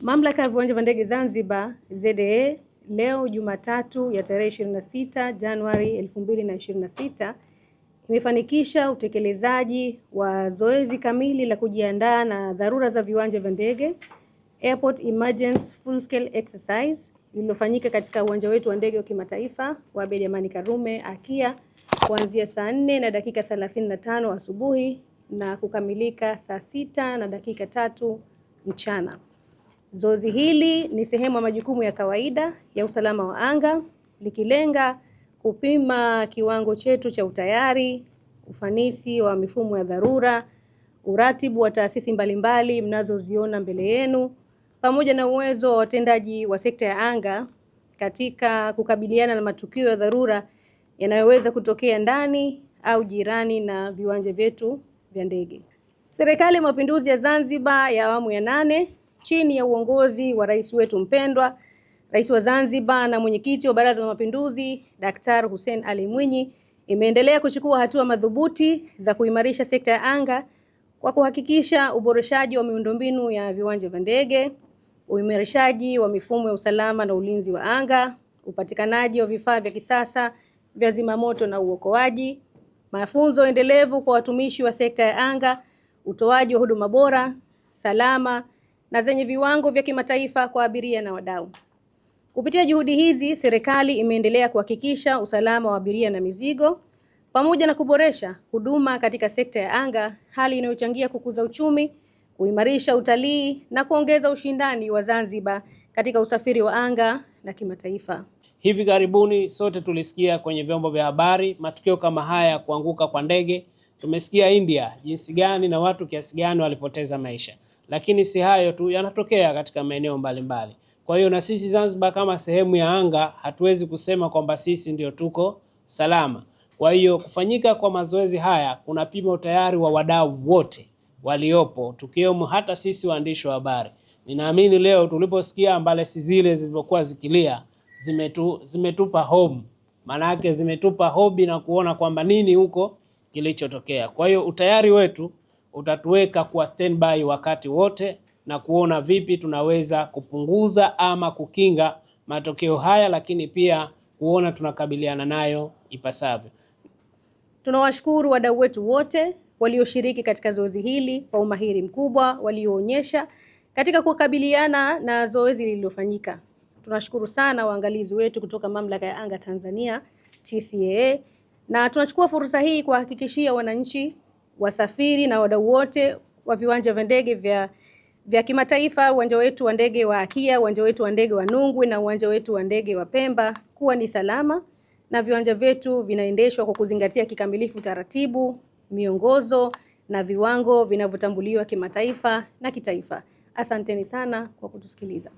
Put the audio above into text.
Mamlaka ya Viwanja vya Ndege Zanzibar ZAA leo Jumatatu ya tarehe 26 Januari 2026 imefanikisha utekelezaji wa zoezi kamili la kujiandaa na dharura za viwanja vya ndege Airport Emergency Full Scale Exercise lililofanyika katika uwanja wetu wa ndege wa kimataifa wa Abeid Amani Karume AKIA kuanzia saa 4:35 asubuhi na kukamilika saa 6:03 mchana. Zoezi hili ni sehemu ya majukumu ya kawaida ya usalama wa anga likilenga kupima kiwango chetu cha utayari, ufanisi wa mifumo ya dharura, uratibu wa taasisi mbalimbali mnazoziona mbele yenu, pamoja na uwezo wa watendaji wa sekta ya anga katika kukabiliana na matukio ya dharura yanayoweza kutokea ndani au jirani na viwanja vyetu vya ndege. Serikali ya Mapinduzi ya Zanzibar ya awamu ya 8 chini ya uongozi wa rais wetu mpendwa, Rais wa Zanzibar na mwenyekiti wa Baraza la Mapinduzi, Daktari Hussein Ali Mwinyi, imeendelea kuchukua hatua madhubuti za kuimarisha sekta ya anga kwa kuhakikisha uboreshaji wa miundombinu ya viwanja vya ndege, uimarishaji wa mifumo ya usalama na ulinzi wa anga, upatikanaji wa vifaa vya kisasa vya zimamoto na uokoaji, mafunzo endelevu kwa watumishi wa sekta ya anga, utoaji wa huduma bora, salama na zenye viwango vya kimataifa kwa abiria na wadau. Kupitia juhudi hizi, serikali imeendelea kuhakikisha usalama wa abiria na mizigo pamoja na kuboresha huduma katika sekta ya anga, hali inayochangia kukuza uchumi, kuimarisha utalii na kuongeza ushindani wa Zanzibar katika usafiri wa anga na kimataifa. Hivi karibuni sote tulisikia kwenye vyombo vya habari matukio kama haya, kuanguka kwa ndege. Tumesikia India jinsi gani na watu kiasi gani walipoteza maisha. Lakini si hayo tu, yanatokea katika maeneo mbalimbali. Kwa hiyo na sisi Zanzibar kama sehemu ya anga hatuwezi kusema kwamba sisi ndio tuko salama. Kwa hiyo kufanyika kwa mazoezi haya kunapima utayari wa wadau wote waliopo, tukiwemo hata sisi waandishi wa habari. Ninaamini leo tuliposikia ambalesi zile zilizokuwa zikilia zimetupa home. Maana yake zimetupa hobi na kuona kwamba nini huko kilichotokea. Kwa hiyo utayari wetu utatuweka kuwa standby wakati wote na kuona vipi tunaweza kupunguza ama kukinga matokeo haya, lakini pia kuona tunakabiliana nayo ipasavyo. Tunawashukuru wadau wetu wote walioshiriki katika zoezi hili kwa umahiri mkubwa walioonyesha katika kukabiliana na zoezi lililofanyika. Tunashukuru sana waangalizi wetu kutoka Mamlaka ya Anga Tanzania TCAA, na tunachukua fursa hii kuhakikishia wananchi, wasafiri na wadau wote wa viwanja vya ndege vya kimataifa, uwanja wetu wa ndege wa AKIA, uwanja wetu wa ndege wa Nungwi na uwanja wetu wa ndege wa Pemba kuwa ni salama na viwanja vyetu vinaendeshwa kwa kuzingatia kikamilifu taratibu, miongozo na viwango vinavyotambuliwa kimataifa na kitaifa. Asanteni sana kwa kutusikiliza.